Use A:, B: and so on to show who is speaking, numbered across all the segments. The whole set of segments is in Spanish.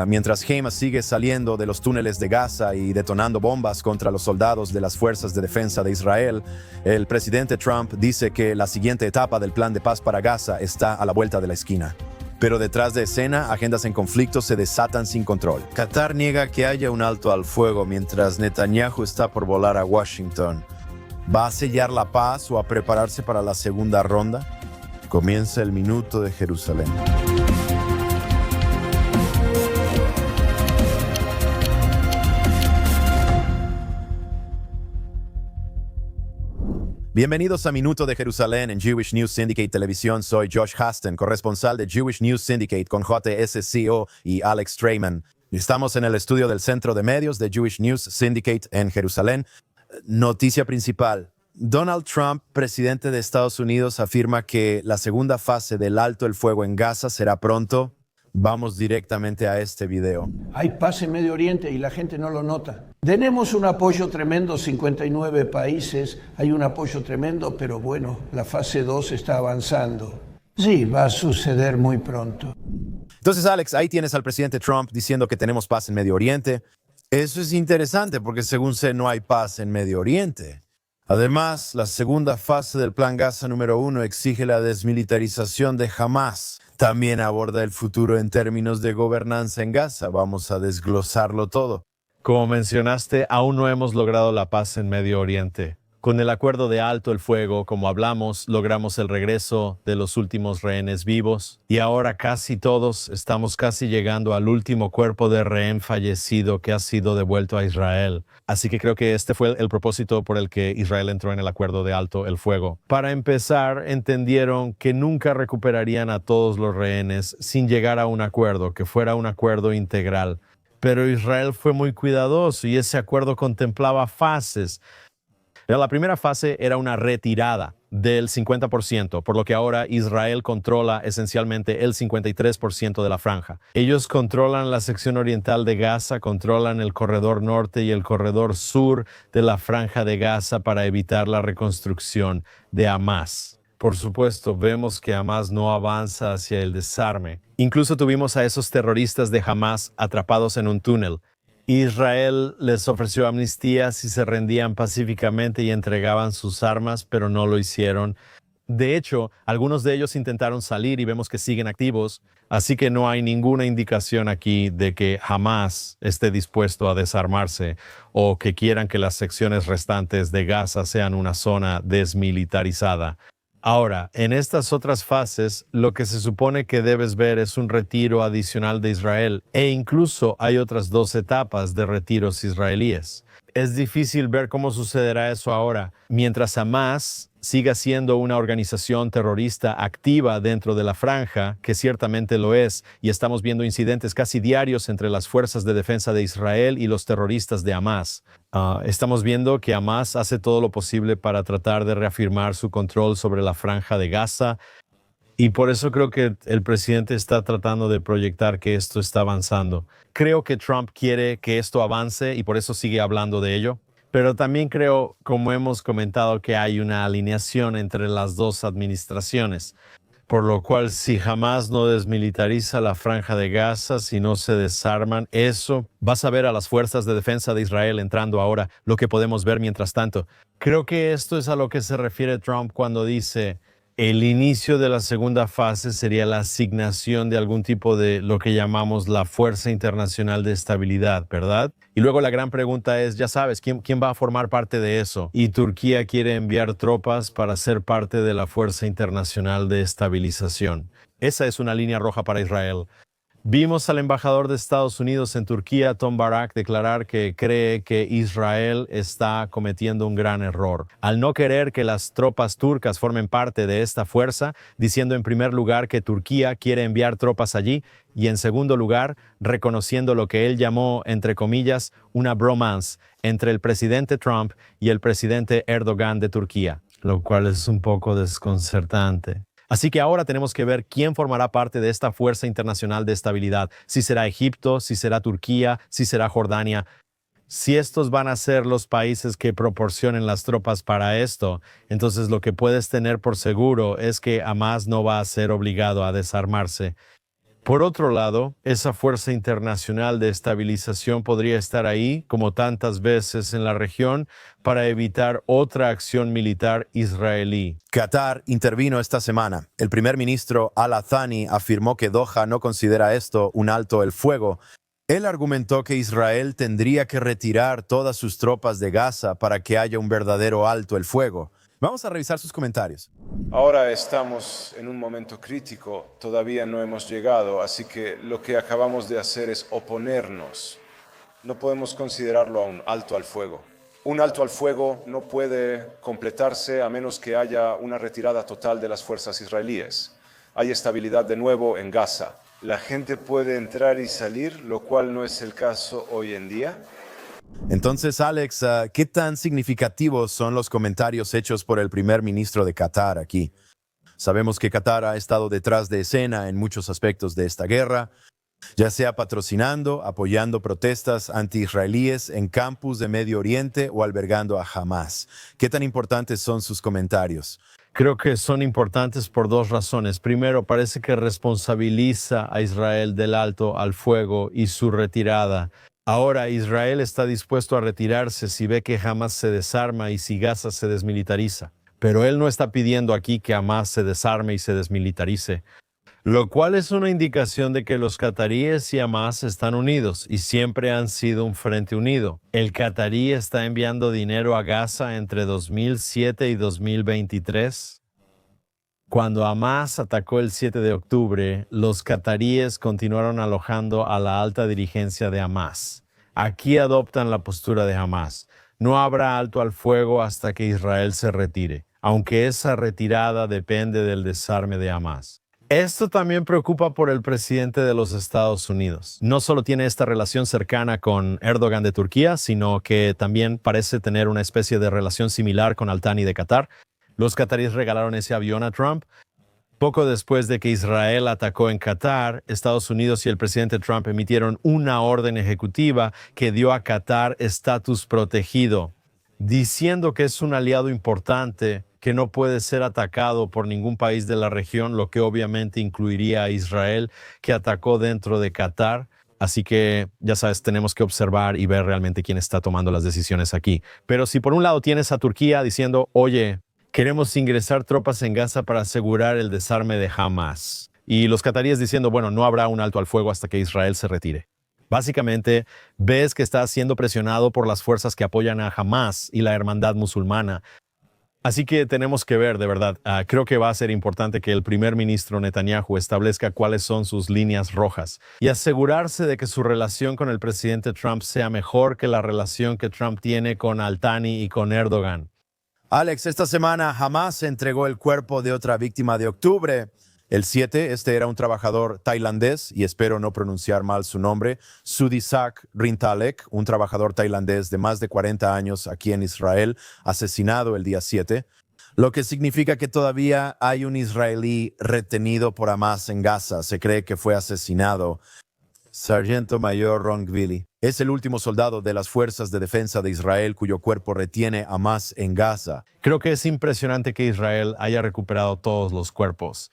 A: Mientras Hamas sigue saliendo de los túneles de Gaza y detonando bombas contra los soldados de las fuerzas de defensa de Israel, el presidente Trump dice que la siguiente etapa del plan de paz para Gaza está a la vuelta de la esquina. Pero detrás de escena, agendas en conflicto se desatan sin control. Qatar niega que haya un alto al fuego mientras Netanyahu está por volar a Washington. ¿Va a sellar la paz o a prepararse para la segunda ronda? Comienza el Minuto de Jerusalén. Bienvenidos a Minuto de Jerusalén en Jewish News Syndicate Televisión. Soy Josh Haston, corresponsal de Jewish News Syndicate con JSCO y Alex Strayman. Estamos en el estudio del Centro de Medios de Jewish News Syndicate en Jerusalén. Noticia principal. Donald Trump, presidente de Estados Unidos, afirma que la segunda fase del alto el fuego en Gaza será pronto. Vamos directamente a este video.
B: Hay paz en Medio Oriente y la gente no lo nota. Tenemos un apoyo tremendo, 59 países, hay un apoyo tremendo, pero bueno, la fase 2 está avanzando. Sí, va a suceder muy pronto.
A: Entonces, Alex, ahí tienes al presidente Trump diciendo que tenemos paz en Medio Oriente. Eso es interesante porque según sé no hay paz en Medio Oriente. Además, la segunda fase del Plan Gaza número 1 exige la desmilitarización de Hamas. También aborda el futuro en términos de gobernanza en Gaza. Vamos a desglosarlo todo.
C: Como mencionaste, aún no hemos logrado la paz en Medio Oriente. Con el acuerdo de alto el fuego, como hablamos, logramos el regreso de los últimos rehenes vivos y ahora casi todos estamos casi llegando al último cuerpo de rehén fallecido que ha sido devuelto a Israel. Así que creo que este fue el propósito por el que Israel entró en el acuerdo de alto el fuego. Para empezar, entendieron que nunca recuperarían a todos los rehenes sin llegar a un acuerdo, que fuera un acuerdo integral. Pero Israel fue muy cuidadoso y ese acuerdo contemplaba fases. La primera fase era una retirada del 50%, por lo que ahora Israel controla esencialmente el 53% de la franja. Ellos controlan la sección oriental de Gaza, controlan el corredor norte y el corredor sur de la franja de Gaza para evitar la reconstrucción de Hamás. Por supuesto, vemos que Hamás no avanza hacia el desarme. Incluso tuvimos a esos terroristas de Hamás atrapados en un túnel. Israel les ofreció amnistía si se rendían pacíficamente y entregaban sus armas, pero no lo hicieron. De hecho, algunos de ellos intentaron salir y vemos que siguen activos, así que no hay ninguna indicación aquí de que Hamás esté dispuesto a desarmarse o que quieran que las secciones restantes de Gaza sean una zona desmilitarizada. Ahora, en estas otras fases, lo que se supone que debes ver es un retiro adicional de Israel e incluso hay otras 2 etapas de retiros israelíes. Es difícil ver cómo sucederá eso ahora, mientras Hamás siga siendo una organización terrorista activa dentro de la franja, que ciertamente lo es, y estamos viendo incidentes casi diarios entre las fuerzas de defensa de Israel y los terroristas de Hamás. Estamos viendo que Hamás hace todo lo posible para tratar de reafirmar su control sobre la franja de Gaza, y por eso creo que el presidente está tratando de proyectar que esto está avanzando. Creo que Trump quiere que esto avance y por eso sigue hablando de ello. Pero también creo, como hemos comentado, que hay una alineación entre las 2 administraciones. Por lo cual, si Hamás no desmilitariza la franja de Gaza, si no se desarman, eso vas a ver a las fuerzas de defensa de Israel entrando ahora, lo que podemos ver mientras tanto. Creo que esto es a lo que se refiere Trump cuando dice el inicio de la segunda fase sería la asignación de algún tipo de lo que llamamos la Fuerza Internacional de Estabilidad, ¿verdad? Y luego la gran pregunta es, ya sabes, ¿quién va a formar parte de eso? Y Turquía quiere enviar tropas para ser parte de la Fuerza Internacional de Estabilización. Esa es una línea roja para Israel. Vimos al embajador de Estados Unidos en Turquía, Tom Barak, declarar que cree que Israel está cometiendo un gran error al no querer que las tropas turcas formen parte de esta fuerza, diciendo en primer lugar que Turquía quiere enviar tropas allí y en segundo lugar reconociendo lo que él llamó, entre comillas, una bromance entre el presidente Trump y el presidente Erdogan de Turquía, lo cual es un poco desconcertante. Así que ahora tenemos que ver quién formará parte de esta fuerza internacional de estabilidad. Si será Egipto, si será Turquía, si será Jordania. Si estos van a ser los países que proporcionen las tropas para esto, entonces lo que puedes tener por seguro es que Hamás no va a ser obligado a desarmarse. Por otro lado, esa fuerza internacional de estabilización podría estar ahí, como tantas veces en la región, para evitar otra acción militar israelí.
A: Qatar intervino esta semana. El primer ministro Al-Athani afirmó que Doha no considera esto un alto el fuego. Él argumentó que Israel tendría que retirar todas sus tropas de Gaza para que haya un verdadero alto el fuego. Vamos a revisar sus comentarios.
D: Ahora estamos en un momento crítico, todavía no hemos llegado, así que lo que acabamos de hacer es oponernos. No podemos considerarlo un alto al fuego. Un alto al fuego no puede completarse a menos que haya una retirada total de las fuerzas israelíes. Hay estabilidad de nuevo en Gaza. La gente puede entrar y salir, lo cual no es el caso hoy en día.
A: Entonces, Alex, ¿qué tan significativos son los comentarios hechos por el primer ministro de Qatar aquí? Sabemos que Qatar ha estado detrás de escena en muchos aspectos de esta guerra, ya sea patrocinando, apoyando protestas anti-israelíes en campus de Medio Oriente o albergando a Hamas. ¿Qué tan importantes son sus comentarios?
C: Creo que son importantes por dos razones. Primero, parece que responsabiliza a Israel del alto al fuego y su retirada. Ahora Israel está dispuesto a retirarse si ve que Hamas se desarma y si Gaza se desmilitariza. Pero él no está pidiendo aquí que Hamas se desarme y se desmilitarice, lo cual es una indicación de que los cataríes y Hamas están unidos y siempre han sido un frente unido. El catarí está enviando dinero a Gaza entre 2007 y 2023. Cuando Hamas atacó el 7 de octubre, los cataríes continuaron alojando a la alta dirigencia de Hamas. Aquí adoptan la postura de Hamas. No habrá alto al fuego hasta que Israel se retire, aunque esa retirada depende del desarme de Hamas. Esto también preocupa por el presidente de los Estados Unidos. No solo tiene esta relación cercana con Erdogan de Turquía, sino que también parece tener una especie de relación similar con Al-Thani de Qatar. Los cataríes regalaron ese avión a Trump. Poco después de que Israel atacó en Qatar, Estados Unidos y el presidente Trump emitieron una orden ejecutiva que dio a Qatar estatus protegido, diciendo que es un aliado importante que no puede ser atacado por ningún país de la región, lo que obviamente incluiría a Israel, que atacó dentro de Qatar. Así que, ya sabes, tenemos que observar y ver realmente quién está tomando las decisiones aquí. Pero si por un lado tienes a Turquía diciendo, oye, queremos ingresar tropas en Gaza para asegurar el desarme de Hamas. Y los cataríes diciendo, bueno, no habrá un alto al fuego hasta que Israel se retire. Básicamente, ves que está siendo presionado por las fuerzas que apoyan a Hamas y la hermandad musulmana. Así que tenemos que ver, de verdad, creo que va a ser importante que el primer ministro Netanyahu establezca cuáles son sus líneas rojas y asegurarse de que su relación con el presidente Trump sea mejor que la relación que Trump tiene con Al-Thani y con Erdogan.
A: Alex, esta semana Hamas entregó el cuerpo de otra víctima de octubre. El 7, este era un trabajador tailandés, y espero no pronunciar mal su nombre, Sudisak Rintalek, un trabajador tailandés de más de 40 años aquí en Israel, asesinado el día 7, lo que significa que todavía hay un israelí retenido por Hamas en Gaza. Se cree que fue asesinado. Sargento Mayor Ron Gvili es el último soldado de las Fuerzas de Defensa de Israel cuyo cuerpo retiene Hamas en Gaza.
C: Creo que es impresionante que Israel haya recuperado todos los cuerpos.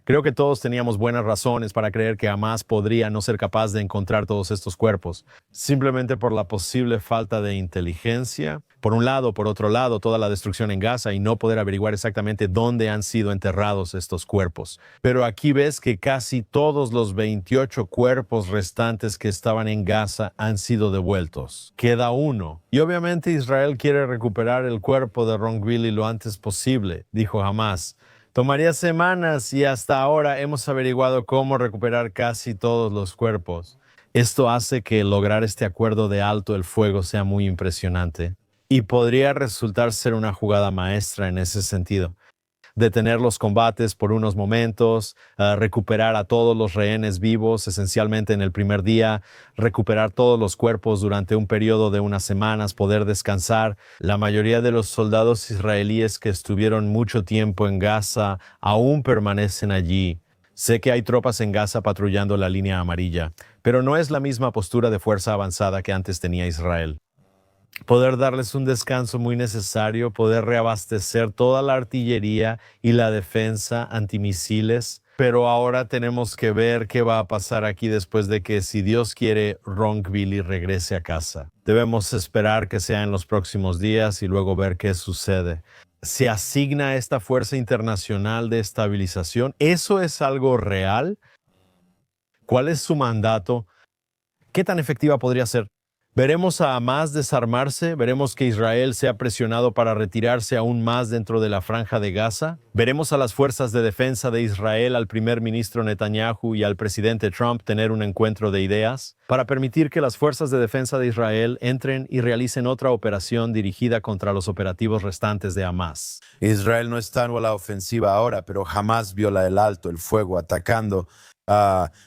C: Creo que todos teníamos buenas razones para creer que Hamas podría no ser capaz de encontrar todos estos cuerpos, simplemente por la posible falta de inteligencia. Por un lado, por otro lado, toda la destrucción en Gaza y no poder averiguar exactamente dónde han sido enterrados estos cuerpos. Pero aquí ves que casi todos los 28 cuerpos restantes que estaban en Gaza han sido devueltos. Queda uno. Y obviamente Israel quiere recuperar el cuerpo de Ron Gvili lo antes posible, dijo Hamas. Tomaría semanas y hasta ahora hemos averiguado cómo recuperar casi todos los cuerpos. Esto hace que lograr este acuerdo de alto el fuego sea muy impresionante y podría resultar ser una jugada maestra en ese sentido. Detener los combates por unos momentos, recuperar a todos los rehenes vivos esencialmente en el primer día, recuperar todos los cuerpos durante un periodo de unas semanas, poder descansar. La mayoría de los soldados israelíes que estuvieron mucho tiempo en Gaza aún permanecen allí. Sé que hay tropas en Gaza patrullando la línea amarilla, pero no es la misma postura de fuerza avanzada que antes tenía Israel. Poder darles un descanso muy necesario, poder reabastecer toda la artillería y la defensa antimisiles, Pero ahora tenemos que ver qué va a pasar aquí después de que, si Dios quiere, Ronkvili regrese a casa. Debemos esperar que sea en los próximos días y luego ver qué sucede. ¿Se asigna esta fuerza internacional de estabilización? ¿Eso es algo real? ¿Cuál es su mandato? ¿Qué tan efectiva podría ser? ¿Veremos a Hamás desarmarse? ¿Veremos que Israel sea presionado para retirarse aún más dentro de la franja de Gaza? ¿Veremos a las fuerzas de defensa de Israel, al primer ministro Netanyahu y al presidente Trump tener un encuentro de ideas para permitir que las fuerzas de defensa de Israel entren y realicen otra operación dirigida contra los operativos restantes de Hamás?
A: Israel no está en la ofensiva ahora, pero jamás viola el alto el fuego atacando.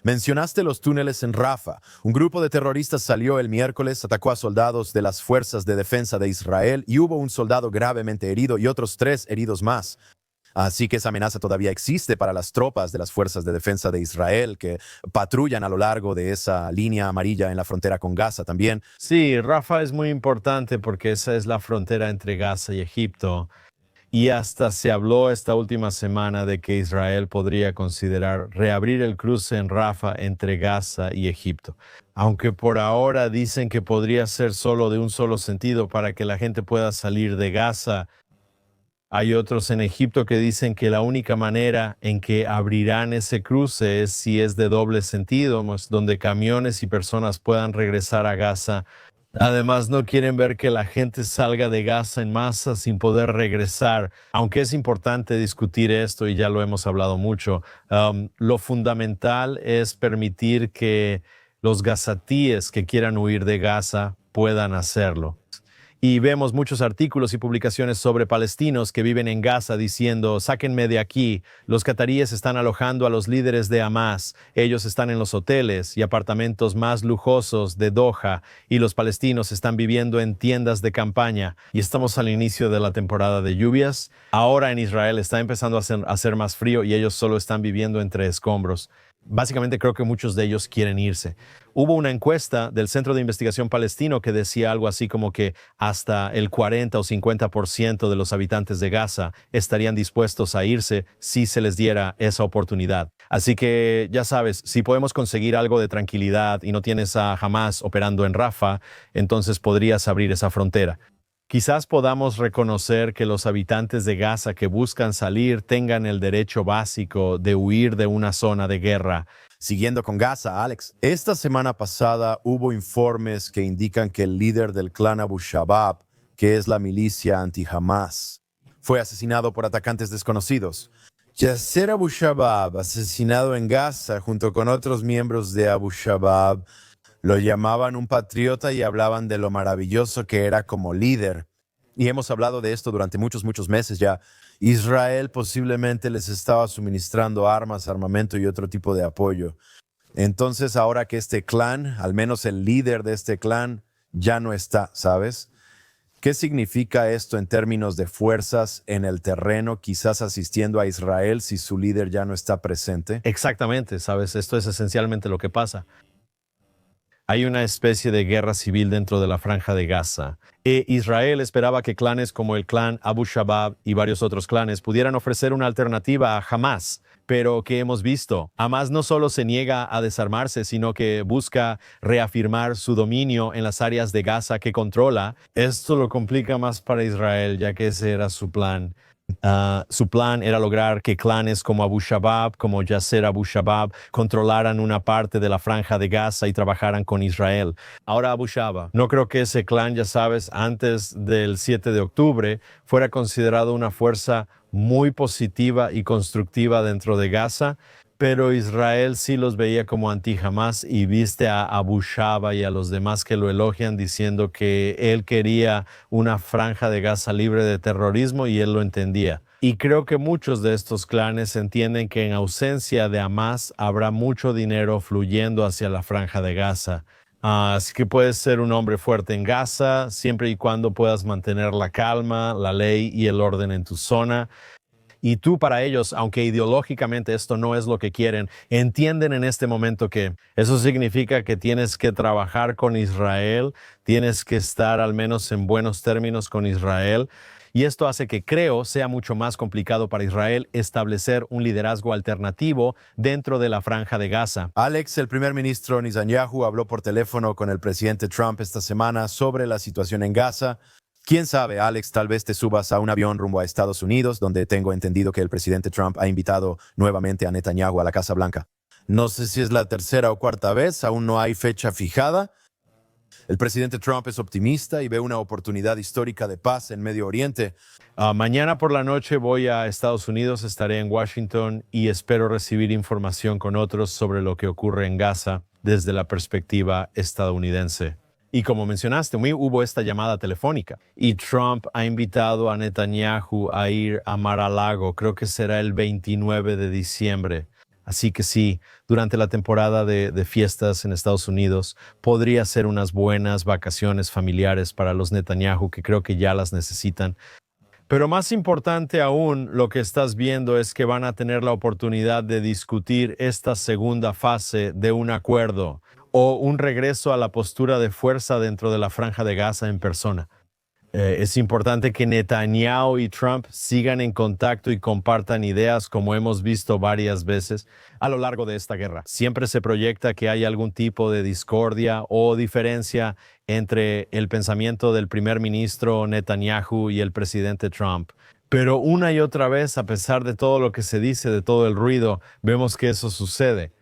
A: Mencionaste los túneles en Rafa. Un grupo de terroristas salió el miércoles, atacó a soldados de las fuerzas de defensa de Israel y hubo un soldado gravemente herido y otros 3 heridos más. Así que esa amenaza todavía existe para las tropas de las fuerzas de defensa de Israel que patrullan a lo largo de esa línea amarilla en la frontera con Gaza también.
C: Sí, Rafa es muy importante porque esa es la frontera entre Gaza y Egipto. Y hasta se habló esta última semana de que Israel podría considerar reabrir el cruce en Rafa entre Gaza y Egipto. Aunque por ahora dicen que podría ser solo de un solo sentido para que la gente pueda salir de Gaza, hay otros en Egipto que dicen que la única manera en que abrirán ese cruce es si es de doble sentido, donde camiones y personas puedan regresar a Gaza. Además, no quieren ver que la gente salga de Gaza en masa sin poder regresar. Aunque es importante discutir esto y ya lo hemos hablado mucho, lo fundamental es permitir que los gazatíes que quieran huir de Gaza puedan hacerlo. Y vemos muchos artículos y publicaciones sobre palestinos que viven en Gaza diciendo: sáquenme de aquí, los cataríes están alojando a los líderes de Hamás, ellos están en los hoteles y apartamentos más lujosos de Doha y los palestinos están viviendo en tiendas de campaña. Y estamos al inicio de la temporada de lluvias. Ahora en Israel está empezando a hacer más frío y ellos solo están viviendo entre escombros. Básicamente creo que muchos de ellos quieren irse. Hubo una encuesta del Centro de Investigación Palestino que decía algo así como que hasta el 40 o 50% de los habitantes de Gaza estarían dispuestos a irse si se les diera esa oportunidad. Así que ya sabes, si podemos conseguir algo de tranquilidad y no tienes a Hamás operando en Rafa, entonces podrías abrir esa frontera. Quizás podamos reconocer que los habitantes de Gaza que buscan salir tengan el derecho básico de huir de una zona de guerra.
A: Siguiendo con Gaza, Alex, esta semana pasada hubo informes que indican que el líder del clan Abu Shabaab, que es la milicia anti-Hamás, fue asesinado por atacantes desconocidos. Yasser Abu Shabaab, asesinado en Gaza junto con otros miembros de Abu Shabaab, lo llamaban un patriota y hablaban de lo maravilloso que era como líder. Y hemos hablado de esto durante muchos meses ya. Israel posiblemente les estaba suministrando armas, armamento y otro tipo de apoyo. Entonces, ahora que este clan, al menos el líder de este clan, ya no está, ¿sabes? ¿Qué significa esto en términos de fuerzas en el terreno, quizás asistiendo a Israel si su líder ya no está presente?
C: Exactamente, ¿sabes? Esto es esencialmente lo que pasa. Hay una especie de guerra civil dentro de la franja de Gaza. Israel esperaba que clanes como el clan Abu Shabaab y varios otros clanes pudieran ofrecer una alternativa a Hamás. Pero ¿qué hemos visto? Hamás no solo se niega a desarmarse, sino que busca reafirmar su dominio en las áreas de Gaza que controla. Esto lo complica más para Israel, ya que ese era su plan. Su plan era lograr que clanes como Abu Shabaab, como Yasser Abu Shabaab, controlaran una parte de la franja de Gaza y trabajaran con Israel. Ahora Abu Shabaab, no creo que ese clan, ya sabes, antes del 7 de octubre, fuera considerado una fuerza muy positiva y constructiva dentro de Gaza, pero Israel sí los veía como anti-Hamás y viste a Abu Shabaab y a los demás que lo elogian diciendo que él quería una franja de Gaza libre de terrorismo y él lo entendía. Y creo que muchos de estos clanes entienden que en ausencia de Hamás habrá mucho dinero fluyendo hacia la franja de Gaza. Así que puedes ser un hombre fuerte en Gaza siempre y cuando puedas mantener la calma, la ley y el orden en tu zona. Y tú para ellos, aunque ideológicamente esto no es lo que quieren, entienden en este momento que eso significa que tienes que trabajar con Israel, tienes que estar al menos en buenos términos con Israel. y esto hace que creo sea mucho más complicado para Israel establecer un liderazgo alternativo dentro de la Franja de Gaza.
A: Alex, el primer ministro Netanyahu habló por teléfono con el presidente Trump esta semana sobre la situación en Gaza. Quién sabe, Alex, tal vez te subas a un avión rumbo a Estados Unidos, donde tengo entendido que el presidente Trump ha invitado nuevamente a Netanyahu a la Casa Blanca. No sé si es la tercera o cuarta vez, aún no hay fecha fijada. El presidente Trump es optimista y ve una oportunidad histórica de paz en Medio Oriente.
C: Mañana por la noche voy a Estados Unidos, estaré en Washington y espero recibir información con otros sobre lo que ocurre en Gaza desde la perspectiva estadounidense. Y como mencionaste, hubo esta llamada telefónica y Trump ha invitado a Netanyahu a ir a Mar-a-Lago, creo que será el 29 de diciembre. Así que sí, durante la temporada de fiestas en Estados Unidos podría ser unas buenas vacaciones familiares para los Netanyahu, que creo que ya las necesitan. Pero más importante aún, lo que estás viendo es que van a tener la oportunidad de discutir esta segunda fase de un acuerdo o un regreso a la postura de fuerza dentro de la Franja de Gaza en persona. Es importante que Netanyahu y Trump sigan en contacto y compartan ideas, como hemos visto varias veces a lo largo de esta guerra. Siempre se proyecta que hay algún tipo de discordia o diferencia entre el pensamiento del primer ministro Netanyahu y el presidente Trump. Pero una y otra vez, a pesar de todo lo que se dice, de todo el ruido, vemos que eso sucede.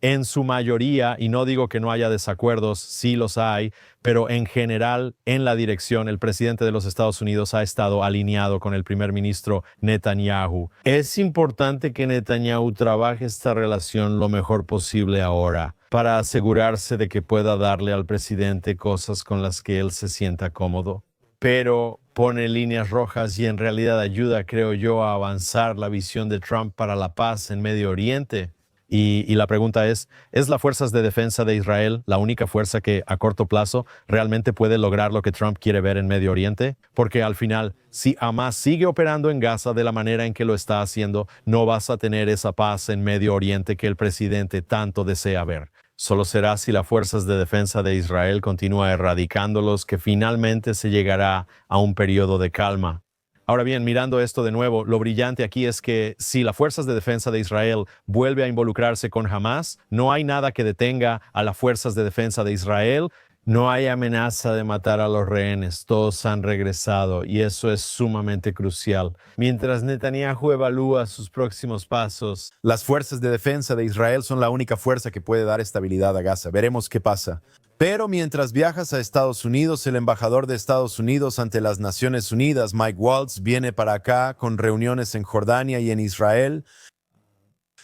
C: En su mayoría, y no digo que no haya desacuerdos, sí los hay, pero en general, en la dirección, el presidente de los Estados Unidos ha estado alineado con el primer ministro Netanyahu. Es importante que Netanyahu trabaje esta relación lo mejor posible ahora, para asegurarse de que pueda darle al presidente cosas con las que él se sienta cómodo. Pero pone líneas rojas y en realidad ayuda, creo yo, a avanzar la visión de Trump para la paz en Medio Oriente. Y la pregunta ¿es la Fuerzas de Defensa de Israel la única fuerza que a corto plazo realmente puede lograr lo que Trump quiere ver en Medio Oriente? Porque al final, si Hamas sigue operando en Gaza de la manera en que lo está haciendo, no vas a tener esa paz en Medio Oriente que el presidente tanto desea ver. Solo será si las Fuerzas de Defensa de Israel continúa erradicándolos que finalmente se llegará a un periodo de calma. Ahora bien, mirando esto de nuevo, lo brillante aquí es que si las Fuerzas de Defensa de Israel vuelve a involucrarse con Hamas, no hay nada que detenga a las Fuerzas de Defensa de Israel. No hay amenaza de matar a los rehenes, todos han regresado y eso es sumamente crucial. Mientras Netanyahu evalúa sus próximos pasos,
A: las fuerzas de defensa de Israel son la única fuerza que puede dar estabilidad a Gaza. Veremos qué pasa. Pero mientras viajas a Estados Unidos, el embajador de Estados Unidos ante las Naciones Unidas, Mike Waltz, viene para acá con reuniones en Jordania y en Israel.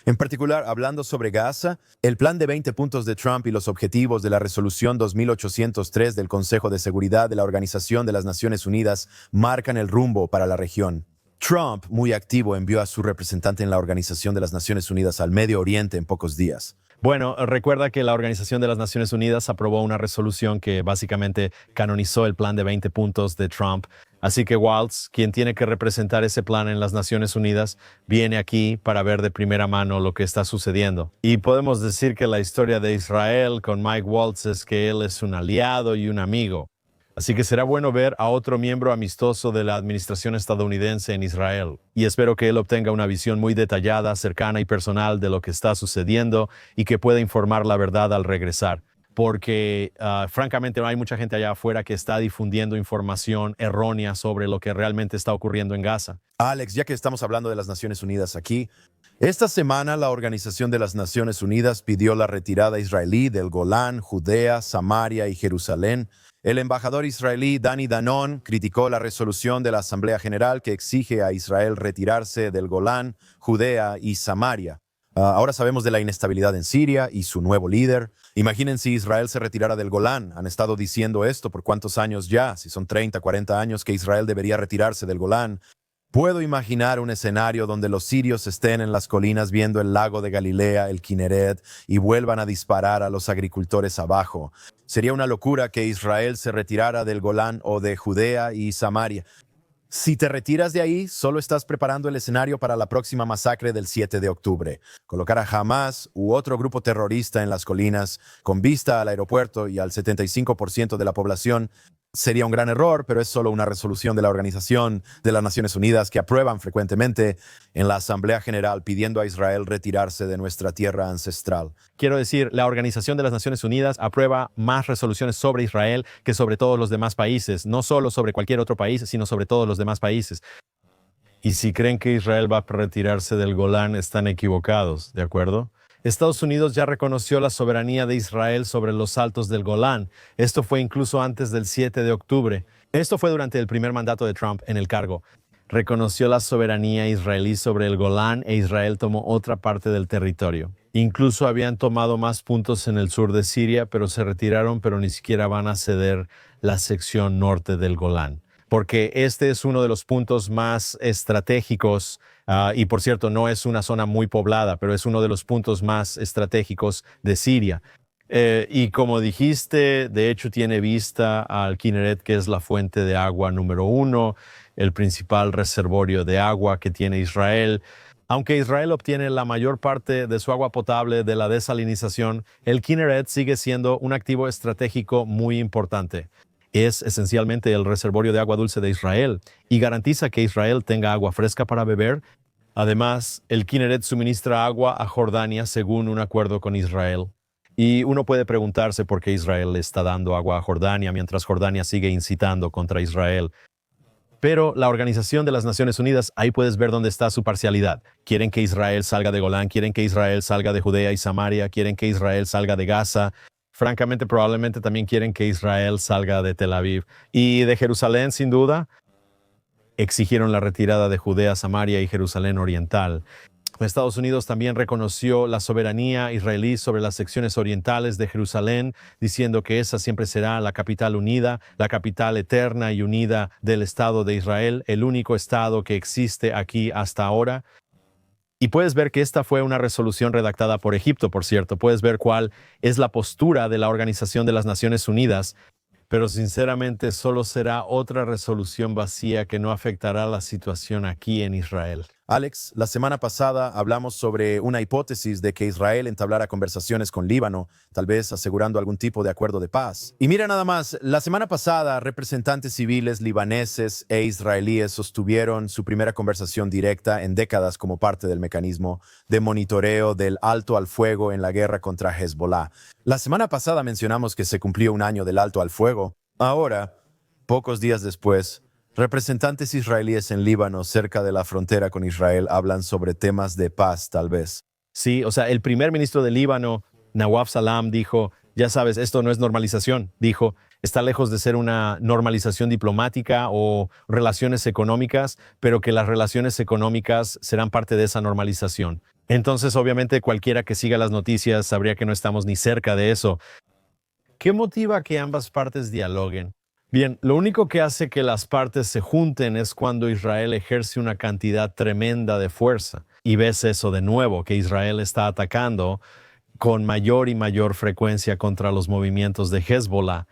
A: En particular, hablando sobre Gaza, el plan de 20 puntos de Trump y los objetivos de la resolución 2803 del Consejo de Seguridad de la Organización de las Naciones Unidas marcan el rumbo para la región. Trump, muy activo, envió a su representante en la Organización de las Naciones Unidas al Medio Oriente en pocos días.
C: Bueno, recuerda que la Organización de las Naciones Unidas aprobó una resolución que básicamente canonizó el plan de 20 puntos de Trump. Así que Waltz, quien tiene que representar ese plan en las Naciones Unidas, viene aquí para ver de primera mano lo que está sucediendo. Y podemos decir que la historia de Israel con Mike Waltz es que él es un aliado y un amigo. Así que será bueno ver a otro miembro amistoso de la administración estadounidense en Israel. Y espero que él obtenga una visión muy detallada, cercana y personal de lo que está sucediendo y que pueda informar la verdad al regresar. Porque francamente no hay mucha gente allá afuera que está difundiendo información errónea sobre lo que realmente está ocurriendo en Gaza.
A: Alex, ya que estamos hablando de las Naciones Unidas aquí, esta semana la Organización de las Naciones Unidas pidió la retirada israelí del Golán, Judea, Samaria y Jerusalén. El embajador israelí Dani Danon criticó la resolución de la Asamblea General que exige a Israel retirarse del Golán, Judea y Samaria. Ahora sabemos de la inestabilidad en Siria y su nuevo líder. Imaginen si Israel se retirara del Golán. Han estado diciendo esto por cuántos años ya, si son 30, 40 años que Israel debería retirarse del Golán. Puedo imaginar un escenario donde los sirios estén en las colinas viendo el lago de Galilea, el Kineret, y vuelvan a disparar a los agricultores abajo. Sería una locura que Israel se retirara del Golán o de Judea y Samaria. Si te retiras de ahí, solo estás preparando el escenario para la próxima masacre del 7 de octubre. Colocar a Hamas u otro grupo terrorista en las colinas, con vista al aeropuerto y al 75% de la población, sería un gran error, pero es solo una resolución de la Organización de las Naciones Unidas que aprueban frecuentemente en la Asamblea General pidiendo a Israel retirarse de nuestra tierra ancestral.
C: Quiero decir, la Organización de las Naciones Unidas aprueba más resoluciones sobre Israel que sobre todos los demás países, no solo sobre cualquier otro país, sino sobre todos los demás países. Y si creen que Israel va a retirarse del Golán, están equivocados, ¿de acuerdo? Estados Unidos ya reconoció la soberanía de Israel sobre los altos del Golán. Esto fue incluso antes del 7 de octubre. Esto fue durante el primer mandato de Trump en el cargo. Reconoció la soberanía israelí sobre el Golán e Israel tomó otra parte del territorio. Incluso habían tomado más puntos en el sur de Siria, pero se retiraron, pero ni siquiera van a ceder la sección norte del Golán. Porque este es uno de los puntos más estratégicos, y por cierto, no es una zona muy poblada, pero es uno de los puntos más estratégicos de Siria. Y como dijiste, de hecho tiene vista al Kinneret, que es la fuente de agua número 1, el principal reservorio de agua que tiene Israel. Aunque Israel obtiene la mayor parte de su agua potable de la desalinización, el Kinneret sigue siendo un activo estratégico muy importante. Es esencialmente el reservorio de agua dulce de Israel y garantiza que Israel tenga agua fresca para beber. Además, el Kinneret suministra agua a Jordania según un acuerdo con Israel. Y uno puede preguntarse por qué Israel le está dando agua a Jordania mientras Jordania sigue incitando contra Israel. Pero la Organización de las Naciones Unidas, ahí puedes ver dónde está su parcialidad. Quieren que Israel salga de Golán, quieren que Israel salga de Judea y Samaria, quieren que Israel salga de Gaza. Francamente, probablemente también quieren que Israel salga de Tel Aviv. Y de Jerusalén, sin duda, exigieron la retirada de Judea, Samaria y Jerusalén Oriental. Estados Unidos también reconoció la soberanía israelí sobre las secciones orientales de Jerusalén, diciendo que esa siempre será la capital unida, la capital eterna y unida del Estado de Israel, el único Estado que existe aquí hasta ahora. Y puedes ver que esta fue una resolución redactada por Egipto, por cierto. Puedes ver cuál es la postura de la Organización de las Naciones Unidas, pero sinceramente solo será otra resolución vacía que no afectará la situación aquí en Israel.
A: Alex, la semana pasada hablamos sobre una hipótesis de que Israel entablara conversaciones con Líbano, tal vez asegurando algún tipo de acuerdo de paz. Y mira nada más, la semana pasada representantes civiles libaneses e israelíes sostuvieron su primera conversación directa en décadas como parte del mecanismo de monitoreo del alto al fuego en la guerra contra Hezbollah. La semana pasada mencionamos que se cumplió un año del alto al fuego. Ahora, pocos días después, representantes israelíes en Líbano, cerca de la frontera con Israel, hablan sobre temas de paz, tal vez.
C: Sí, o sea, el primer ministro de Líbano, Nawaf Salam, dijo, ya sabes, esto no es normalización. Dijo, está lejos de ser una normalización diplomática o relaciones económicas, pero que las relaciones económicas serán parte de esa normalización. Entonces, obviamente, cualquiera que siga las noticias sabría que no estamos ni cerca de eso. ¿Qué motiva que ambas partes dialoguen? Bien, lo único que hace que las partes se junten es cuando Israel ejerce una cantidad tremenda de fuerza. Y ves eso de nuevo, que Israel está atacando con mayor y mayor frecuencia contra los movimientos de Hezbollah.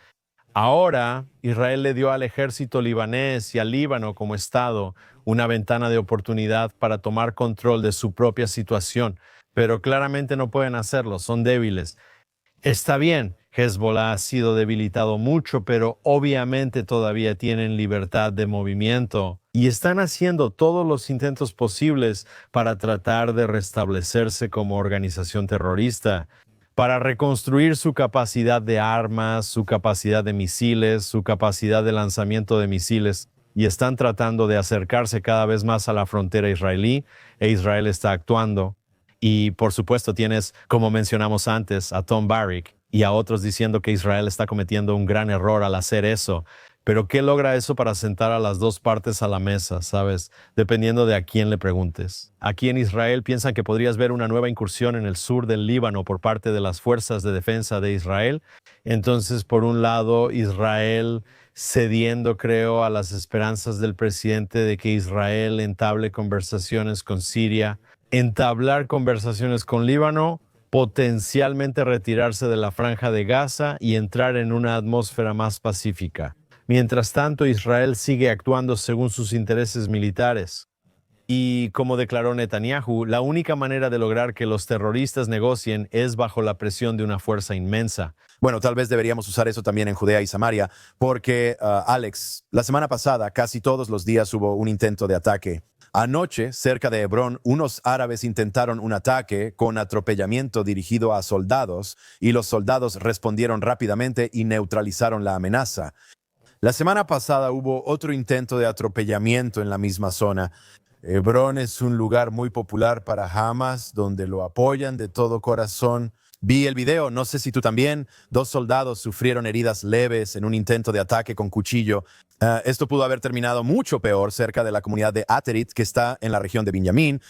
C: Ahora, Israel le dio al ejército libanés y al Líbano como Estado una ventana de oportunidad para tomar control de su propia situación, pero claramente no pueden hacerlo, son débiles. Está bien, Hezbollah ha sido debilitado mucho, pero obviamente todavía tienen libertad de movimiento y están haciendo todos los intentos posibles para tratar de restablecerse como organización terrorista, para reconstruir su capacidad de armas, su capacidad de misiles, su capacidad de lanzamiento de misiles, y están tratando de acercarse cada vez más a la frontera israelí, e Israel está actuando. Y por supuesto tienes, como mencionamos antes, a Tom Barrack y a otros diciendo que Israel está cometiendo un gran error al hacer eso. Pero ¿qué logra eso para sentar a las dos partes a la mesa, sabes? Dependiendo de a quién le preguntes. Aquí en Israel piensan que podrías ver una nueva incursión en el sur del Líbano por parte de las fuerzas de defensa de Israel. Entonces, por un lado, Israel cediendo, creo, a las esperanzas del presidente de que Israel entable conversaciones con Siria, entablar conversaciones con Líbano, potencialmente retirarse de la franja de Gaza y entrar en una atmósfera más pacífica. Mientras tanto, Israel sigue actuando según sus intereses militares. Y como declaró Netanyahu, la única manera de lograr que los terroristas negocien es bajo la presión de una fuerza inmensa.
A: Bueno, tal vez deberíamos usar eso también en Judea y Samaria, porque, Alex, la semana pasada casi todos los días hubo un intento de ataque. Anoche, cerca de Hebrón, unos árabes intentaron un ataque con atropellamiento dirigido a soldados y los soldados respondieron rápidamente y neutralizaron la amenaza. La semana pasada hubo otro intento de atropellamiento en la misma zona. Hebrón es un lugar muy popular para Hamas, donde lo apoyan de todo corazón. Vi el video, no sé si tú también. 2 soldados sufrieron heridas leves en un intento de ataque con cuchillo. Esto pudo haber terminado mucho peor cerca de la comunidad de Aterit, que está en la región de Binyamin.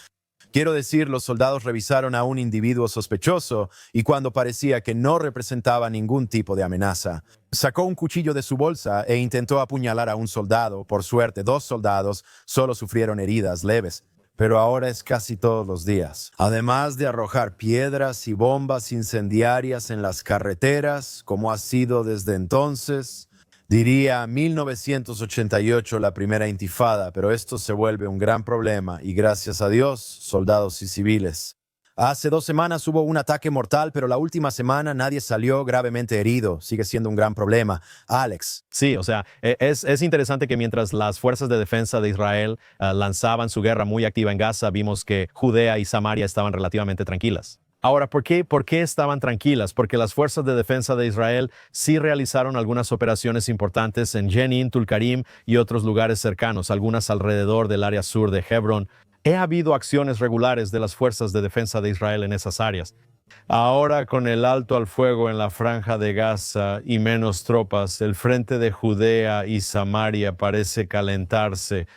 A: Quiero decir, los soldados revisaron a un individuo sospechoso y cuando parecía que no representaba ningún tipo de amenaza, sacó un cuchillo de su bolsa e intentó apuñalar a un soldado. Por suerte, 2 soldados solo sufrieron heridas leves. Pero ahora es casi todos los días. Además de arrojar piedras y bombas incendiarias en las carreteras, como ha sido desde entonces, diría 1988 la primera intifada, pero esto se vuelve un gran problema y gracias a Dios, soldados y civiles. Hace 2 semanas hubo un ataque mortal, pero la última semana nadie salió gravemente herido. Sigue siendo un gran problema. Alex.
C: Sí, o sea, es interesante que mientras las fuerzas de defensa de Israel lanzaban su guerra muy activa en Gaza, vimos que Judea y Samaria estaban relativamente tranquilas. Ahora, ¿por qué estaban tranquilas? Porque las fuerzas de defensa de Israel sí realizaron algunas operaciones importantes en Jenin, Tulkarim y otros lugares cercanos, algunas alrededor del área sur de Hebrón. Ha habido acciones regulares de las fuerzas de defensa de Israel en esas áreas. Ahora, con el alto al fuego en la franja de Gaza y menos tropas, el frente de Judea y Samaria parece calentarse.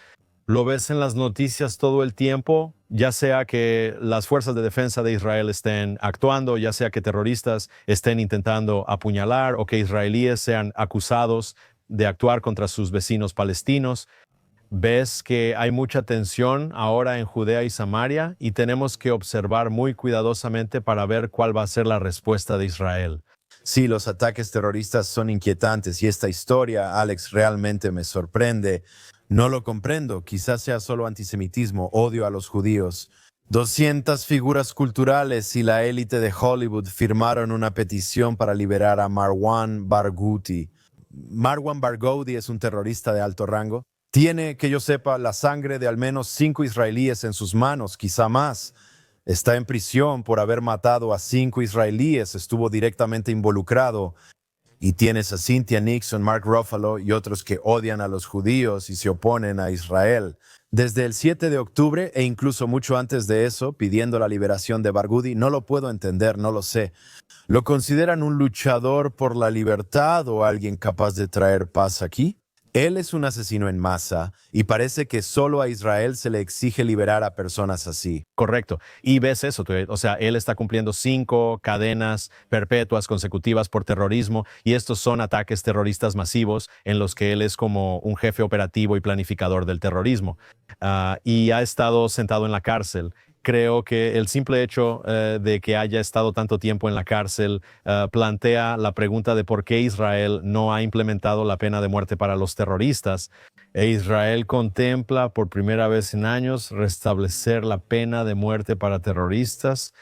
C: ¿Lo ves en las noticias todo el tiempo? Ya sea que las fuerzas de defensa de Israel estén actuando, ya sea que terroristas estén intentando apuñalar o que israelíes sean acusados de actuar contra sus vecinos palestinos. Ves que hay mucha tensión ahora en Judea y Samaria y tenemos que observar muy cuidadosamente para ver cuál va a ser la respuesta de Israel.
A: Sí, los ataques terroristas son inquietantes y esta historia, Alex, realmente me sorprende. No lo comprendo, quizás sea solo antisemitismo, odio a los judíos. 200 figuras culturales y la élite de Hollywood firmaron una petición para liberar a Marwan Barghouti. Marwan Barghouti es un terrorista de alto rango. Tiene, que yo sepa, la sangre de al menos 5 israelíes en sus manos, quizá más. Está en prisión por haber matado a 5 israelíes, estuvo directamente involucrado. Y tienes a Cynthia Nixon, Mark Ruffalo y otros que odian a los judíos y se oponen a Israel. Desde el 7 de octubre e incluso mucho antes de eso, pidiendo la liberación de Barghouti, no lo puedo entender, no lo sé. ¿Lo consideran un luchador por la libertad o alguien capaz de traer paz aquí? Él es un asesino en masa y parece que solo a Israel se le exige liberar a personas así.
C: Correcto. Y ves eso, o sea, él está cumpliendo 5 cadenas perpetuas consecutivas por terrorismo y estos son ataques terroristas masivos en los que él es como un jefe operativo y planificador del terrorismo. Y ha estado sentado en la cárcel. Creo que el simple hecho de que haya estado tanto tiempo en la cárcel plantea la pregunta de por qué Israel no ha implementado la pena de muerte para los terroristas. E Israel contempla por primera vez en años restablecer la pena de muerte para terroristas.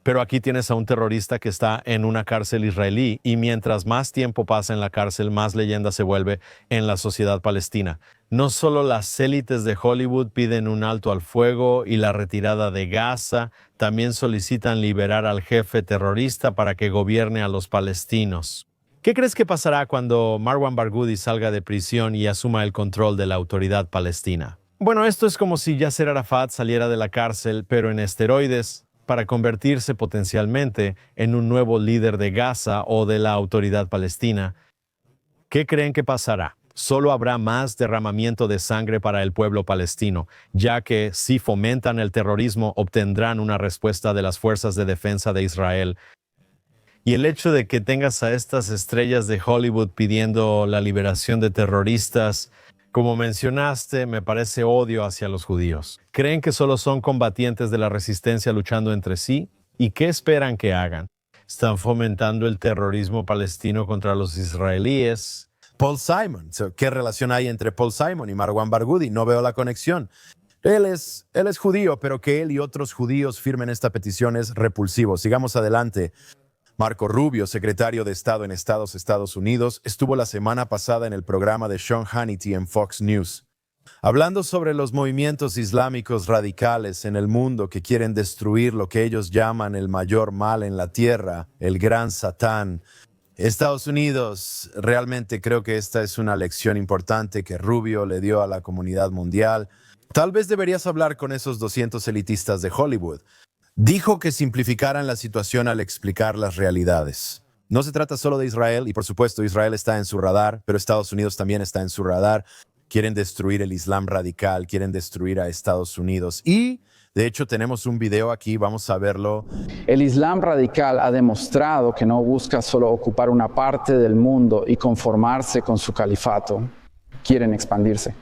C: Pero aquí tienes a un terrorista que está en una cárcel israelí y mientras más tiempo pasa en la cárcel, más leyenda se vuelve en la sociedad palestina. No solo las élites de Hollywood piden un alto al fuego y la retirada de Gaza, también solicitan liberar al jefe terrorista para que gobierne a los palestinos. ¿Qué crees que pasará cuando Marwan Barghouti salga de prisión y asuma el control de la autoridad palestina? Bueno, esto es como si Yasser Arafat saliera de la cárcel, pero en esteroides, para convertirse potencialmente en un nuevo líder de Gaza o de la autoridad palestina. ¿Qué creen que pasará? Solo habrá más derramamiento de sangre para el pueblo palestino, ya que si fomentan el terrorismo obtendrán una respuesta de las fuerzas de defensa de Israel. Y el hecho de que tengas a estas estrellas de Hollywood pidiendo la liberación de terroristas, como mencionaste, me parece odio hacia los judíos. ¿Creen que solo son combatientes de la resistencia luchando entre sí? ¿Y qué esperan que hagan? ¿Están fomentando el terrorismo palestino contra los israelíes?
A: Paul Simon. ¿Qué relación hay entre Paul Simon y Marwan Barghouti? No veo la conexión. Él es judío, pero que él y otros judíos firmen esta petición es repulsivo. Sigamos adelante. Marco Rubio, secretario de Estado en Estados Unidos, estuvo la semana pasada en el programa de Sean Hannity en Fox News, hablando sobre los movimientos islámicos radicales en el mundo que quieren destruir lo que ellos llaman el mayor mal en la tierra, el gran Satán. Estados Unidos, realmente creo que esta es una lección importante que Rubio le dio a la comunidad mundial. Tal vez deberías hablar con esos 200 elitistas de Hollywood. Dijo que simplificaran la situación al explicar las realidades. No se trata solo de Israel, y por supuesto Israel está en su radar, pero Estados Unidos también está en su radar. Quieren destruir el Islam radical, quieren destruir a Estados Unidos. Y, de hecho, tenemos un video aquí, vamos a verlo.
E: El Islam radical ha demostrado que no busca solo ocupar una parte del mundo y conformarse con su califato. Quieren expandirse.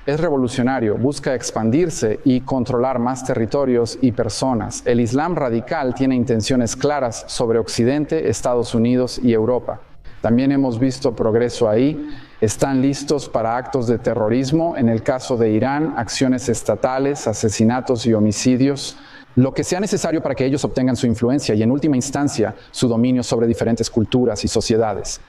E: Es revolucionario, busca expandirse y controlar más territorios y personas. El Islam radical tiene intenciones claras sobre Occidente, Estados Unidos y Europa. También hemos visto progreso ahí. Están listos para actos de terrorismo, en el caso de Irán, acciones estatales, asesinatos y homicidios, lo que sea necesario para que ellos obtengan su influencia y, en última instancia, su dominio sobre diferentes culturas y sociedades.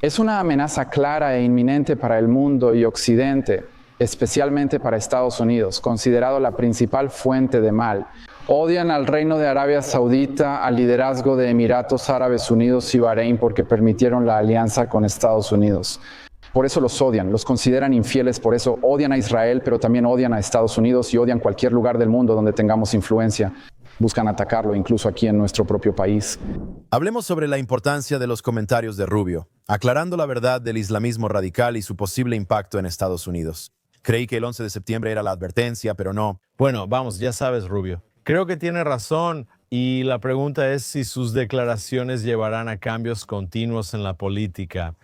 E: Es una amenaza clara e inminente para el mundo y Occidente, especialmente para Estados Unidos, considerado la principal fuente de mal. Odian al Reino de Arabia Saudita, al liderazgo de Emiratos Árabes Unidos y Bahrein porque permitieron la alianza con Estados Unidos. Por eso los odian, los consideran infieles, por eso odian a Israel, pero también odian a Estados Unidos y odian cualquier lugar del mundo donde tengamos influencia. Buscan atacarlo, incluso aquí en nuestro propio país.
A: Hablemos sobre la importancia de los comentarios de Rubio, aclarando la verdad del islamismo radical y su posible impacto en Estados Unidos. Creí que el 11 de septiembre era la advertencia, pero no.
C: Bueno, vamos, ya sabes, Rubio. Creo que tiene razón y la pregunta es si sus declaraciones llevarán a cambios continuos en la política.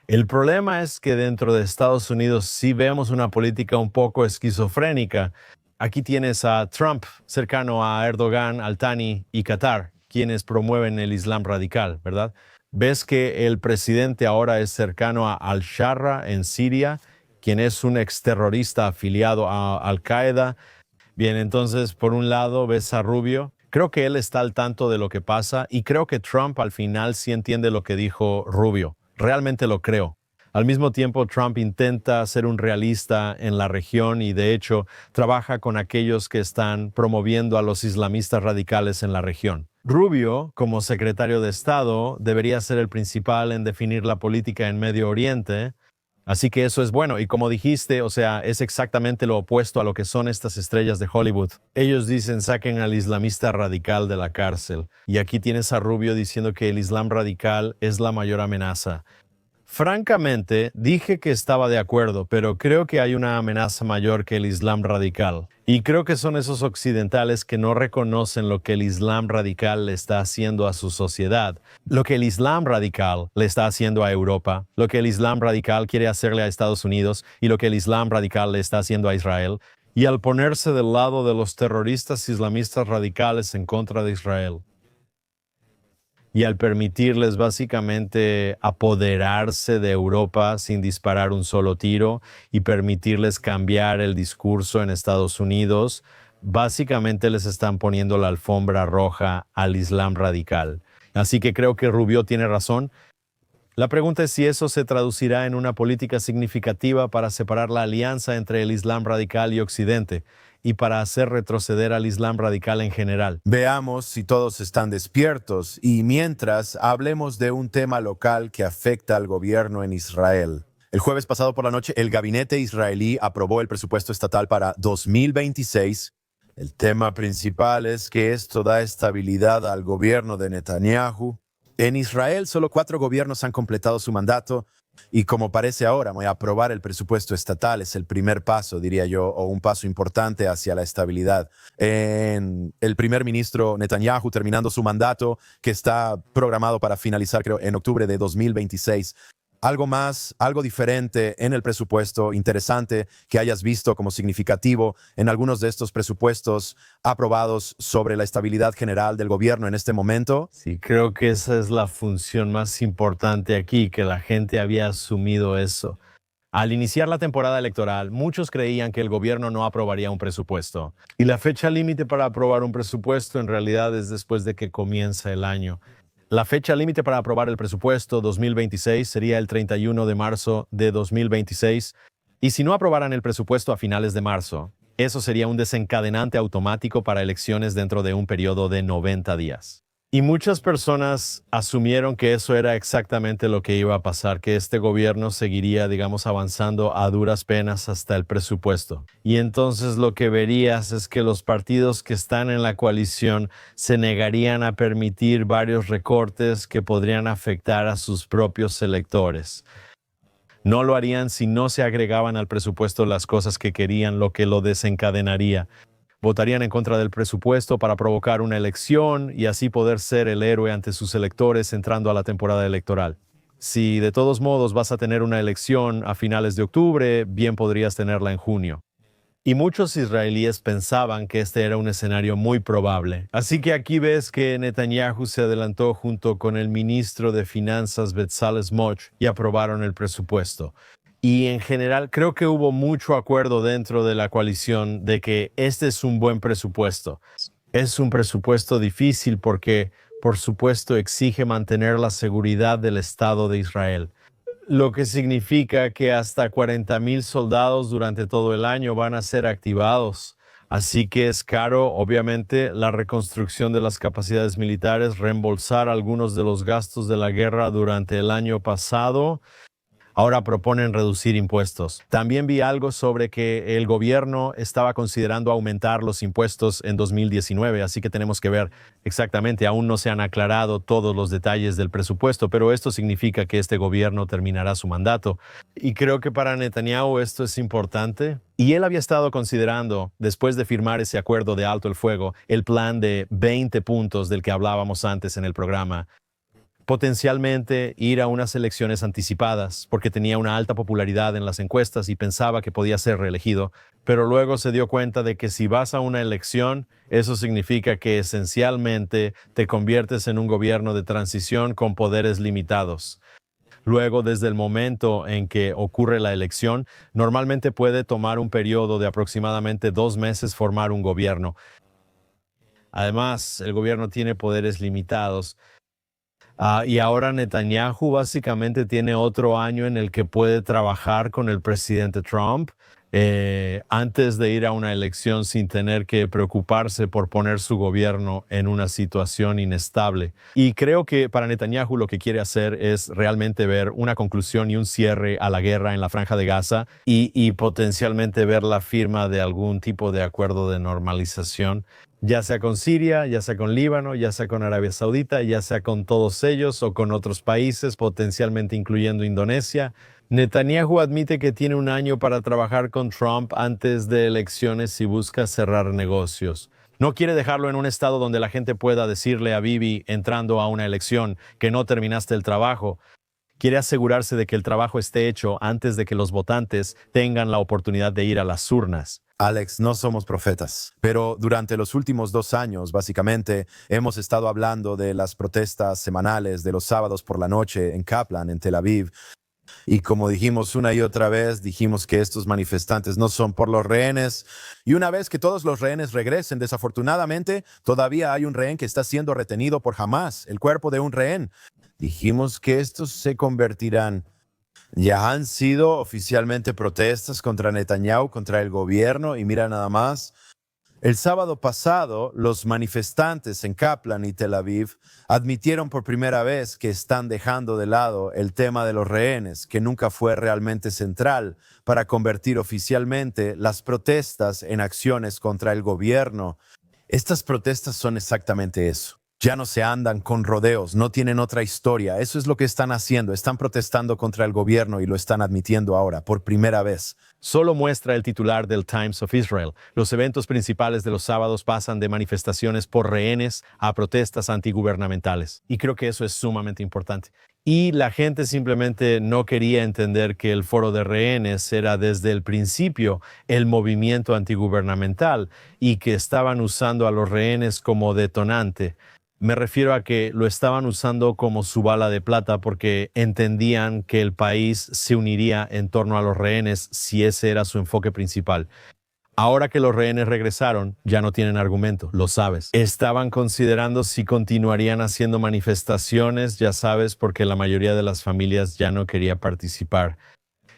C: El problema es que dentro de Estados Unidos sí vemos una política un poco esquizofrénica. Aquí tienes a Trump cercano a Erdogan, Al-Thani y Qatar, quienes promueven el Islam radical, ¿verdad? Ves que el presidente ahora es cercano a Al-Sharra en Siria, quien es un exterrorista afiliado a Al-Qaeda. Bien, entonces, por un lado, ves a Rubio. Creo que él está al tanto de lo que pasa y creo que Trump al final sí entiende lo que dijo Rubio. Realmente lo creo. Al mismo tiempo, Trump intenta ser un realista en la región y, de hecho, trabaja con aquellos que están promoviendo a los islamistas radicales en la región. Rubio, como secretario de Estado, debería ser el principal en definir la política en Medio Oriente. Así que eso es bueno. Y como dijiste, o sea, es exactamente lo opuesto a lo que son estas estrellas de Hollywood. Ellos dicen, saquen al islamista radical de la cárcel. Y aquí tienes a Rubio diciendo que el Islam radical es la mayor amenaza. Francamente, dije que estaba de acuerdo, pero creo que hay una amenaza mayor que el Islam radical. Y creo que son esos occidentales que no reconocen lo que el Islam radical le está haciendo a su sociedad, lo que el Islam radical le está haciendo a Europa, lo que el Islam radical quiere hacerle a Estados Unidos y lo que el Islam radical le está haciendo a Israel. Y al ponerse del lado de los terroristas islamistas radicales en contra de Israel. Y al permitirles básicamente apoderarse de Europa sin disparar un solo tiro y permitirles cambiar el discurso en Estados Unidos, básicamente les están poniendo la alfombra roja al Islam radical. Así que creo que Rubio tiene razón. La pregunta es si eso se traducirá en una política significativa para separar la alianza entre el Islam radical y Occidente y para hacer retroceder al Islam radical en general.
A: Veamos si todos están despiertos y mientras hablemos de un tema local que afecta al gobierno en Israel. El jueves pasado por la noche, el gabinete israelí aprobó el presupuesto estatal para 2026. El tema principal es que esto da estabilidad al gobierno de Netanyahu. En Israel, solo 4 gobiernos han completado su mandato. Y como parece ahora, voy a aprobar el presupuesto estatal es el primer paso, diría yo, o un paso importante hacia la estabilidad. El primer ministro Netanyahu terminando su mandato, que está programado para finalizar, creo, en octubre de 2026. Algo más, algo diferente en el presupuesto, interesante que hayas visto como significativo en algunos de estos presupuestos aprobados sobre la estabilidad general del gobierno en este momento.
C: Sí, creo que esa es la función más importante aquí, que la gente había asumido eso. Al iniciar la temporada electoral, muchos creían que el gobierno no aprobaría un presupuesto. Y la fecha límite para aprobar un presupuesto en realidad es después de que comienza el año. La fecha límite para aprobar el presupuesto 2026 sería el 31 de marzo de 2026. Y si no aprobaran el presupuesto a finales de marzo, eso sería un desencadenante automático para elecciones dentro de un periodo de 90 días. Y muchas personas asumieron que eso era exactamente lo que iba a pasar, que este gobierno seguiría, avanzando a duras penas hasta el presupuesto. Y entonces lo que verías es que los partidos que están en la coalición se negarían a permitir varios recortes que podrían afectar a sus propios electores. No lo harían si no se agregaban al presupuesto las cosas que querían, lo que lo desencadenaría. Votarían en contra del presupuesto para provocar una elección y así poder ser el héroe ante sus electores entrando a la temporada electoral. Si de todos modos vas a tener una elección a finales de octubre, bien podrías tenerla en junio. Y muchos israelíes pensaban que este era un escenario muy probable. Así que aquí ves que Netanyahu se adelantó junto con el ministro de Finanzas Bezalel Smotrich y aprobaron el presupuesto. Y en general creo que hubo mucho acuerdo dentro de la coalición de que este es un buen presupuesto. Es un presupuesto difícil porque, por supuesto, exige mantener la seguridad del Estado de Israel, lo que significa que hasta 40,000 soldados durante todo el año van a ser activados. Así que es caro, obviamente, la reconstrucción de las capacidades militares, reembolsar algunos de los gastos de la guerra durante el año pasado. Ahora proponen reducir impuestos. También vi algo sobre que el gobierno estaba considerando aumentar los impuestos en 2019, así que tenemos que ver exactamente. Aún no se han aclarado todos los detalles del presupuesto, pero esto significa que este gobierno terminará su mandato. Y creo que para Netanyahu esto es importante. Y él había estado considerando, después de firmar ese acuerdo de alto el fuego, el plan de 20 puntos del que hablábamos antes en el programa. Potencialmente ir a unas elecciones anticipadas porque tenía una alta popularidad en las encuestas y pensaba que podía ser reelegido, pero luego se dio cuenta de que si vas a una elección, eso significa que esencialmente te conviertes en un gobierno de transición con poderes limitados. Luego, desde el momento en que ocurre la elección, normalmente puede tomar un periodo de aproximadamente 2 meses formar un gobierno. Además, el gobierno tiene poderes limitados. Y ahora Netanyahu básicamente tiene otro año en el que puede trabajar con el presidente Trump antes de ir a una elección sin tener que preocuparse por poner su gobierno en una situación inestable. Y creo que para Netanyahu lo que quiere hacer es realmente ver una conclusión y un cierre a la guerra en la Franja de Gaza y potencialmente ver la firma de algún tipo de acuerdo de normalización, ya sea con Siria, ya sea con Líbano, ya sea con Arabia Saudita, ya sea con todos ellos o con otros países, potencialmente incluyendo Indonesia. Netanyahu admite que tiene un año para trabajar con Trump antes de elecciones y busca cerrar negocios. No quiere dejarlo en un estado donde la gente pueda decirle a Bibi entrando a una elección que no terminaste el trabajo. Quiere asegurarse de que el trabajo esté hecho antes de que los votantes tengan la oportunidad de ir a las urnas.
A: Alex, no somos profetas, pero durante los últimos 2 años, básicamente, hemos estado hablando de las protestas semanales de los sábados por la noche en Kaplan, en Tel Aviv. Y como dijimos una y otra vez, dijimos que estos manifestantes no son por los rehenes. Y una vez que todos los rehenes regresen, desafortunadamente, todavía hay un rehén que está siendo retenido por Hamás, el cuerpo de un rehén. Dijimos que estos se convertirán. Ya han sido oficialmente protestas contra Netanyahu, contra el gobierno, y mira nada más. El sábado pasado, los manifestantes en Kaplan y Tel Aviv admitieron por primera vez que están dejando de lado el tema de los rehenes, que nunca fue realmente central, para convertir oficialmente las protestas en acciones contra el gobierno. Estas protestas son exactamente eso. Ya no se andan con rodeos, no tienen otra historia. Eso es lo que están haciendo. Están protestando contra el gobierno y lo están admitiendo ahora, por primera vez.
C: Solo muestra el titular del Times of Israel. Los eventos principales de los sábados pasan de manifestaciones por rehenes a protestas antigubernamentales. Y creo que eso es sumamente importante. Y la gente simplemente no quería entender que el foro de rehenes era desde el principio el movimiento antigubernamental y que estaban usando a los rehenes como detonante. Me refiero a que lo estaban usando como su bala de plata porque entendían que el país se uniría en torno a los rehenes si ese era su enfoque principal. Ahora que los rehenes regresaron, ya no tienen argumento, lo sabes. Estaban considerando si continuarían haciendo manifestaciones, ya sabes, porque la mayoría de las familias ya no quería participar.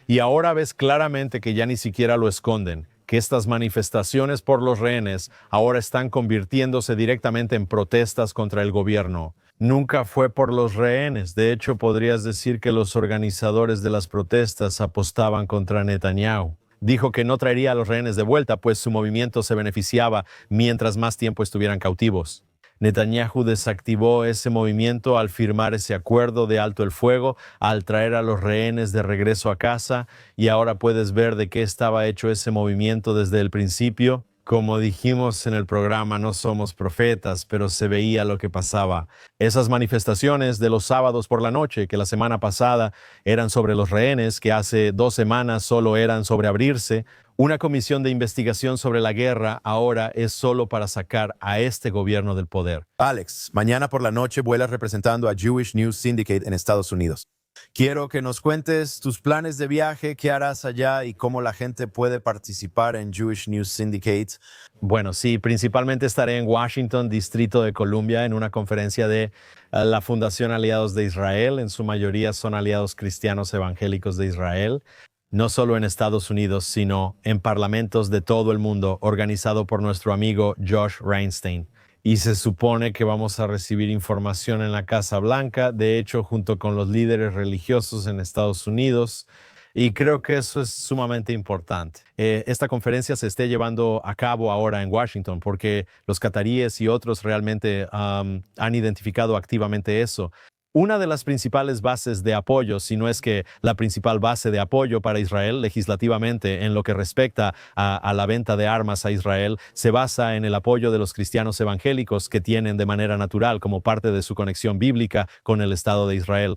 C: Y ahora ves claramente que ya ni siquiera lo esconden, que estas manifestaciones por los rehenes ahora están convirtiéndose directamente en protestas contra el gobierno. Nunca fue por los rehenes. De hecho, podrías decir que los organizadores de las protestas apostaban contra Netanyahu. Dijo que no traería a los rehenes de vuelta, pues su movimiento se beneficiaba mientras más tiempo estuvieran cautivos. Netanyahu desactivó ese movimiento al firmar ese acuerdo de alto el fuego, al traer a los rehenes de regreso a casa, y ahora puedes ver de qué estaba hecho ese movimiento desde el principio. Como dijimos en el programa, no somos profetas, pero se veía lo que pasaba. Esas manifestaciones de los sábados por la noche, que la semana pasada eran sobre los rehenes, que hace 2 semanas solo eran sobre abrirse, una comisión de investigación sobre la guerra ahora es solo para sacar a este gobierno del poder.
A: Alex, mañana por la noche vuelas representando a Jewish News Syndicate en Estados Unidos. Quiero que nos cuentes tus planes de viaje, qué harás allá y cómo la gente puede participar en Jewish News Syndicate.
C: Bueno, sí, principalmente estaré en Washington, Distrito de Columbia, en una conferencia de la Fundación Aliados de Israel. En su mayoría son aliados cristianos evangélicos de Israel. No solo en Estados Unidos, sino en parlamentos de todo el mundo, organizado por nuestro amigo Josh Reinstein. Y se supone que vamos a recibir información en la Casa Blanca, de hecho, junto con los líderes religiosos en Estados Unidos. Y creo que eso es sumamente importante. Esta conferencia se esté llevando a cabo ahora en Washington porque los cataríes y otros realmente han identificado activamente eso. Una de las principales bases de apoyo, si no es que la principal base de apoyo para Israel legislativamente en lo que respecta a la venta de armas a Israel, se basa en el apoyo de los cristianos evangélicos que tienen de manera natural como parte de su conexión bíblica con el Estado de Israel.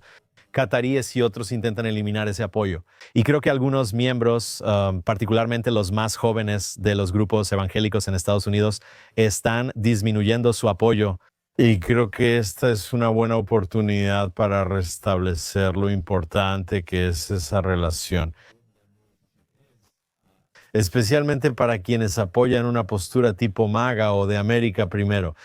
C: Cataríes y otros intentan eliminar ese apoyo. Y creo que algunos miembros, particularmente los más jóvenes de los grupos evangélicos en Estados Unidos, están disminuyendo su apoyo. Y creo que esta es una buena oportunidad para restablecer lo importante que es esa relación. Especialmente para quienes apoyan una postura tipo MAGA o de América Primero.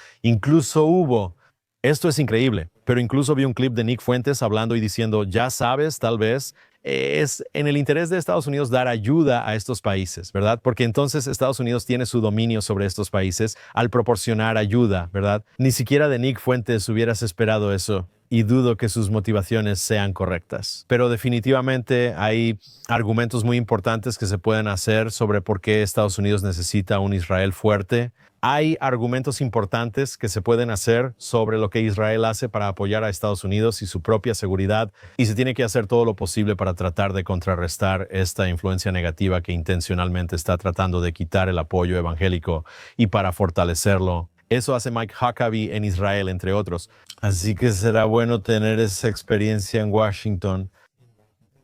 C: Esto es increíble, pero incluso vi un clip de Nick Fuentes hablando y diciendo, ya sabes, tal vez es en el interés de Estados Unidos dar ayuda a estos países, ¿verdad? Porque entonces Estados Unidos tiene su dominio sobre estos países al proporcionar ayuda, ¿verdad? Ni siquiera de Nick Fuentes hubieras esperado eso. Y dudo que sus motivaciones sean correctas. Pero definitivamente hay argumentos muy importantes que se pueden hacer sobre por qué Estados Unidos necesita un Israel fuerte. Hay argumentos importantes que se pueden hacer sobre lo que Israel hace para apoyar a Estados Unidos y su propia seguridad, y se tiene que hacer todo lo posible para tratar de contrarrestar esta influencia negativa que intencionalmente está tratando de quitar el apoyo evangélico y para fortalecerlo. Eso hace Mike Huckabee en Israel, entre otros. Así que será bueno tener esa experiencia en Washington.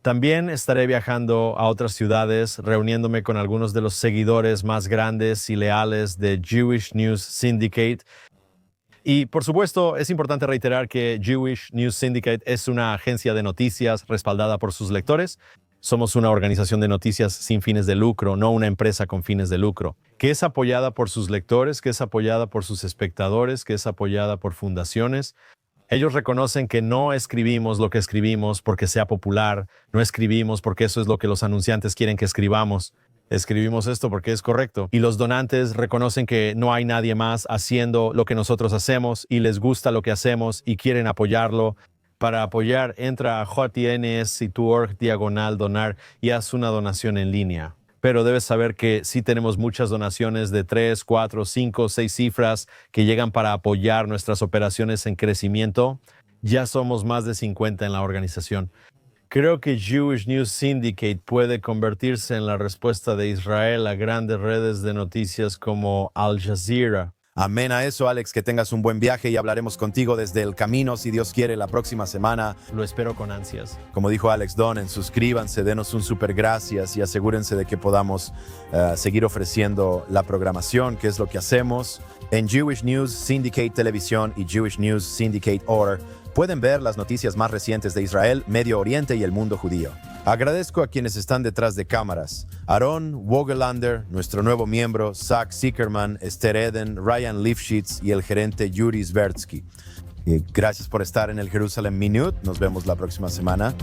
C: También estaré viajando a otras ciudades, reuniéndome con algunos de los seguidores más grandes y leales de Jewish News Syndicate. Y, por supuesto, es importante reiterar que Jewish News Syndicate es una agencia de noticias respaldada por sus lectores. Somos una organización de noticias sin fines de lucro, no una empresa con fines de lucro, que es apoyada por sus lectores, que es apoyada por sus espectadores, que es apoyada por fundaciones. Ellos reconocen que no escribimos lo que escribimos porque sea popular, no escribimos porque eso es lo que los anunciantes quieren que escribamos. Escribimos esto porque es correcto. Y los donantes reconocen que no hay nadie más haciendo lo que nosotros hacemos y les gusta lo que hacemos y quieren apoyarlo. Para apoyar, entra a jtns.org/donar y haz una donación en línea. Pero debes saber que sí tenemos muchas donaciones de 3, 4, 5, 6 cifras que llegan para apoyar nuestras operaciones en crecimiento. Ya somos más de 50 en la organización. Creo que Jewish News Syndicate puede convertirse en la respuesta de Israel a grandes redes de noticias como Al Jazeera.
A: Amén a eso, Alex, que tengas un buen viaje y hablaremos contigo desde el camino, si Dios quiere, la próxima semana.
C: Lo espero con ansias.
A: Como dijo Alex Donen, suscríbanse, denos un super gracias y asegúrense de que podamos seguir ofreciendo la programación, que es lo que hacemos. En Jewish News Syndicate Televisión y Jewish News Syndicate Order pueden ver las noticias más recientes de Israel, Medio Oriente y el mundo judío. Agradezco a quienes están detrás de cámaras: Aaron Wogelander, nuestro nuevo miembro, Zach Zickerman, Esther Eden, Ryan Lifshitz y el gerente Yuri Svertsky. Gracias por estar en el Jerusalem Minute. Nos vemos la próxima semana.